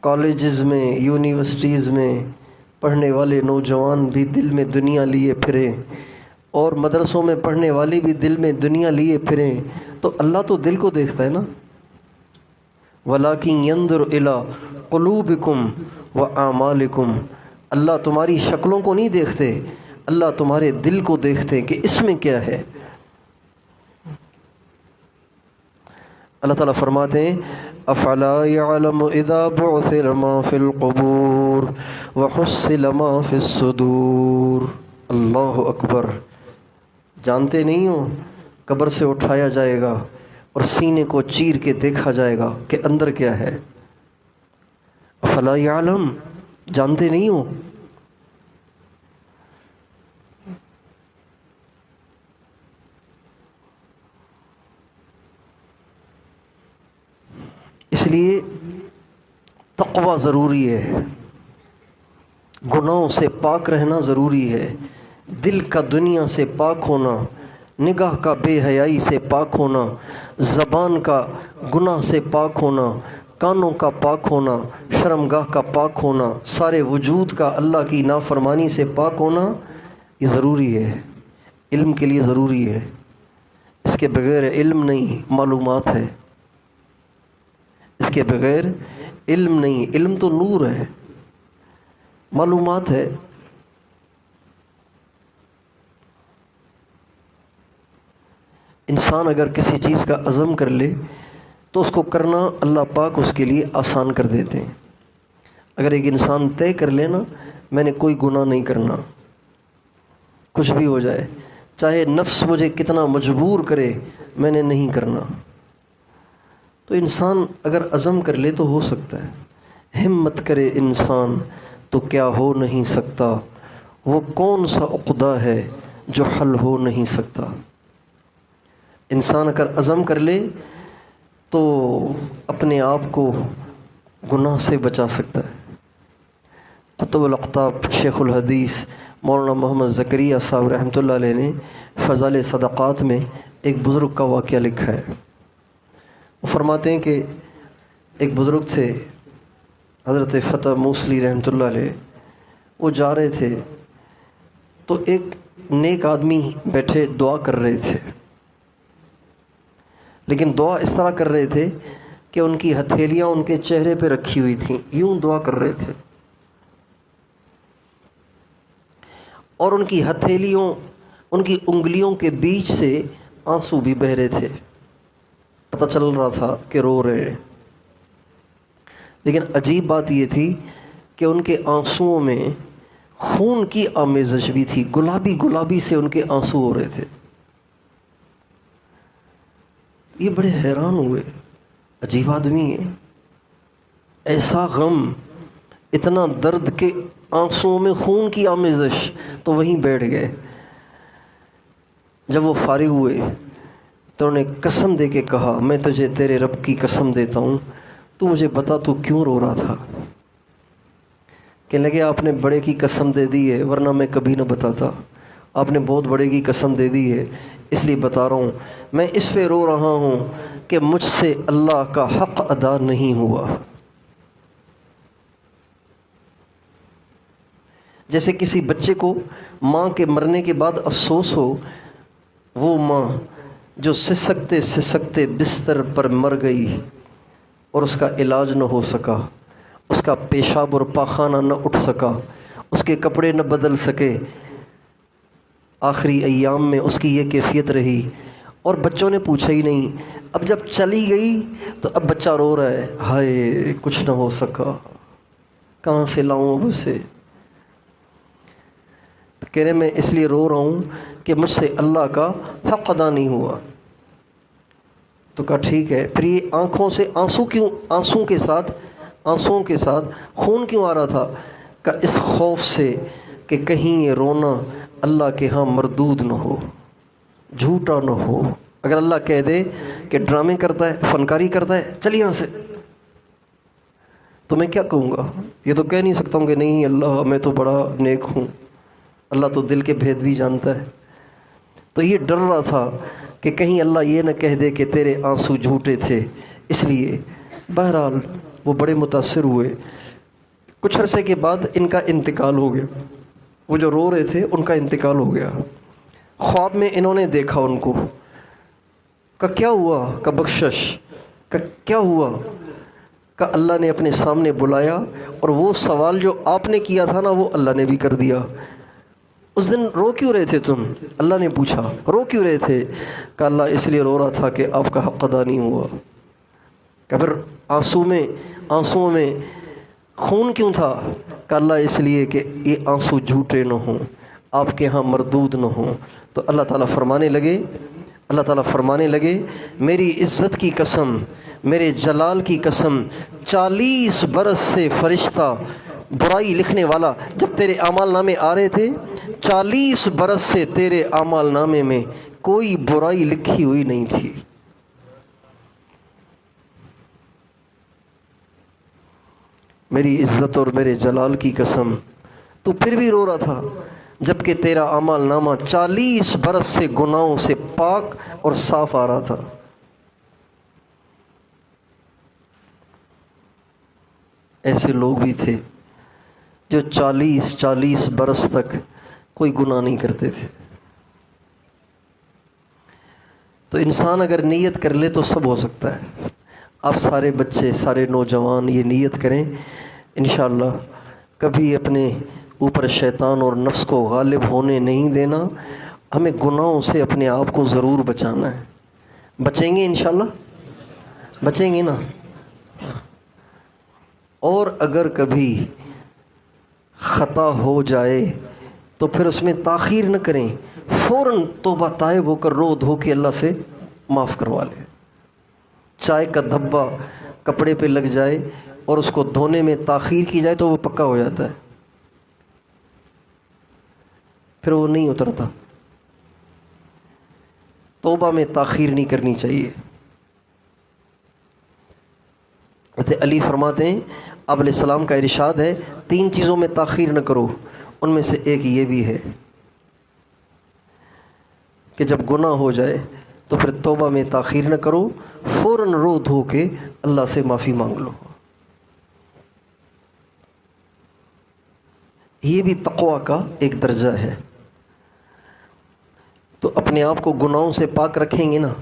Colleges میں، universities میں پڑھنے والے نوجوان بھی دل میں دنیا لیے پھریں، اور مدرسوں میں پڑھنے والے بھی دل میں دنیا لیے پھریں، تو اللہ تو دل کو دیکھتا ہے نا۔ وَلَٰكِن يَنظُرُ إِلَىٰ قُلُوبِكُمْ وَأَعْمَالِكُمْ، اللہ تمہاری شکلوں کو نہیں دیکھتے، اللہ تمہارے دل کو دیکھتے کہ اس میں کیا ہے۔ اللہ تعالیٰ فرماتے ہیں افلا يعلم اذا بعثر ما في القبور وحصل ما في الصدور۔ اللہ اکبر، جانتے نہیں ہو قبر سے اٹھایا جائے گا اور سینے کو چیر کے دیکھا جائے گا کہ اندر کیا ہے۔ افلا يعلم، جانتے نہیں ہو۔ اس لیے تقوی ضروری ہے، گناہوں سے پاک رہنا ضروری ہے، دل کا دنیا سے پاک ہونا، نگاہ کا بے حیائی سے پاک ہونا، زبان کا گناہ سے پاک ہونا، کانوں کا پاک ہونا، شرمگاہ کا پاک ہونا، سارے وجود کا اللہ کی نافرمانی سے پاک ہونا، یہ ضروری ہے، علم کے لیے ضروری ہے۔ اس کے بغیر علم نہیں، معلومات ہے، اس کے بغیر علم نہیں، علم تو نور ہے، معلومات ہے۔ انسان اگر کسی چیز کا عزم کر لے تو اس کو کرنا اللہ پاک اس کے لیے آسان کر دیتے ہیں۔ اگر ایک انسان طے کر لینا میں نے کوئی گناہ نہیں کرنا، کچھ بھی ہو جائے، چاہے نفس مجھے کتنا مجبور کرے، میں نے نہیں کرنا، تو انسان اگر عزم کر لے تو ہو سکتا ہے۔ ہمت کرے انسان تو کیا ہو نہیں سکتا، وہ کون سا عقدہ ہے جو حل ہو نہیں سکتا۔ انسان اگر عزم کر لے تو اپنے آپ کو گناہ سے بچا سکتا ہے۔ قطب الاقطاب شیخ الحدیث مولانا محمد زکریا صاحب رحمۃ اللہ علیہ نے فضائل صدقات میں ایک بزرگ کا واقعہ لکھا ہے۔ وہ فرماتے ہیں کہ ایک بزرگ تھے حضرت فتح موصلی رحمۃ اللہ علیہ، وہ جا رہے تھے تو ایک نیک آدمی بیٹھے دعا کر رہے تھے، لیکن دعا اس طرح کر رہے تھے کہ ان کی ہتھیلیاں ان کے چہرے پہ رکھی ہوئی تھیں، یوں دعا کر رہے تھے، اور ان کی ہتھیلیوں، ان کی انگلیوں کے بیچ سے آنسو بھی بہہ رہے تھے، پتہ چل رہا تھا کہ رو رہے ہیں۔ لیکن عجیب بات یہ تھی کہ ان کے آنسوؤں میں خون کی آمیزش بھی تھی، گلابی گلابی سے ان کے آنسو ہو رہے تھے۔ یہ بڑے حیران ہوئے، عجیب آدمی ہے، ایسا غم، اتنا درد کہ آنسوؤں میں خون کی آمیزش، تو وہیں بیٹھ گئے۔ جب وہ فارغ ہوئے تو انہوں نے قسم دے کے کہا میں تجھے تیرے رب کی قسم دیتا ہوں، تو مجھے بتا تو کیوں رو رہا تھا؟ کہنے لگے آپ نے بڑے کی قسم دے دی ہے ورنہ میں کبھی نہ بتاتا، آپ نے بہت بڑے کی قسم دے دی ہے اس لیے بتا رہا ہوں، میں اس پہ رو رہا ہوں کہ مجھ سے اللہ کا حق ادا نہیں ہوا۔ جیسے کسی بچے کو ماں کے مرنے کے بعد افسوس ہو، وہ ماں جو سسکتے سسکتے بستر پر مر گئی اور اس کا علاج نہ ہو سکا، اس کا پیشاب اور پاخانہ نہ اٹھ سکا، اس کے کپڑے نہ بدل سکے، آخری ایام میں اس کی یہ کیفیت رہی، اور بچوں نے پوچھا ہی نہیں۔ اب جب چلی گئی تو اب بچہ رو رہا ہے، ہائے کچھ نہ ہو سکا، کہاں سے لاؤں اب اسے؟ کہہ رہے میں اس لیے رو رہا ہوں کہ مجھ سے اللہ کا حق ادا نہیں ہوا۔ تو کہا ٹھیک ہے، پھر یہ آنکھوں سے آنسو کیوں، آنسوں کے ساتھ خون کیوں آ رہا تھا؟ کہ اس خوف سے کہ کہیں یہ رونا اللہ کے ہاں مردود نہ ہو، جھوٹا نہ ہو۔ اگر اللہ کہہ دے کہ ڈرامے کرتا ہے، فنکاری کرتا ہے، چل یہاں سے، تو میں کیا کہوں گا؟ یہ تو کہہ نہیں سکتا ہوں کہ نہیں اللہ میں تو بڑا نیک ہوں، اللہ تو دل کے بھید بھی جانتا ہے۔ تو یہ ڈر رہا تھا کہ کہیں اللہ یہ نہ کہہ دے کہ تیرے آنسو جھوٹے تھے، اس لیے بہرحال وہ بڑے متاثر ہوئے. کچھ عرصے کے بعد ان کا انتقال ہو گیا. وہ جو رو رہے تھے ان کا انتقال ہو گیا. خواب میں انہوں نے دیکھا ان کو. کہ کیا ہوا؟ کہ بخشش. کہ کیا ہوا؟ کہ اللہ نے اپنے سامنے بلایا اور وہ سوال جو آپ نے کیا تھا نا وہ اللہ نے بھی کر دیا. اس دن رو کیوں رہے تھے تم؟ اللہ نے پوچھا. رو کیوں رہے تھے؟ کہ اللہ اس لیے رو رہا تھا کہ آپ کا حق ادا نہیں ہوا. کہ پھر آنسوؤں میں خون کیوں تھا؟ کہ اللہ اس لیے کہ یہ آنسو جھوٹے نہ ہوں، آپ کے ہاں مردود نہ ہوں. تو اللہ تعالیٰ فرمانے لگے میری عزت کی قسم، میرے جلال کی قسم، 40 برس سے فرشتہ برائی لکھنے والا جب تیرے اعمال نامے آ رہے تھے، 40 برس سے تیرے اعمال نامے میں کوئی برائی لکھی ہوئی نہیں تھی. میری عزت اور میرے جلال کی قسم، تو پھر بھی رو رہا تھا جبکہ تیرا اعمال نامہ 40 برس سے گناہوں سے پاک اور صاف آ رہا تھا. ایسے لوگ بھی تھے جو 40 برس تک کوئی گناہ نہیں کرتے تھے. تو انسان اگر نیت کر لے تو سب ہو سکتا ہے. آپ سارے بچے، سارے نوجوان یہ نیت کریں انشاءاللہ کبھی اپنے اوپر شیطان اور نفس کو غالب ہونے نہیں دینا. ہمیں گناہوں سے اپنے آپ کو ضرور بچانا ہے. بچیں گے انشاءاللہ؟ بچیں گے نا؟ اور اگر کبھی خطا ہو جائے تو پھر اس میں تاخیر نہ کریں، فوراً توبہ طائب ہو کر رو دھو کے اللہ سے معاف کروا لیں. چائے کا دھبا کپڑے پہ لگ جائے اور اس کو دھونے میں تاخیر کی جائے تو وہ پکا ہو جاتا ہے، پھر وہ نہیں اترتا. توبہ میں تاخیر نہیں کرنی چاہیے. حضرت علی فرماتے ہیں، آپ علیہ السلام کا ارشاد ہے 3 چیزوں میں تاخیر نہ کرو. ان میں سے ایک یہ بھی ہے کہ جب گناہ ہو جائے تو پھر توبہ میں تاخیر نہ کرو، فوراً رو دھو کے اللہ سے معافی مانگ لو. یہ بھی تقویٰ کا ایک درجہ ہے. تو اپنے آپ کو گناہوں سے پاک رکھیں گے نا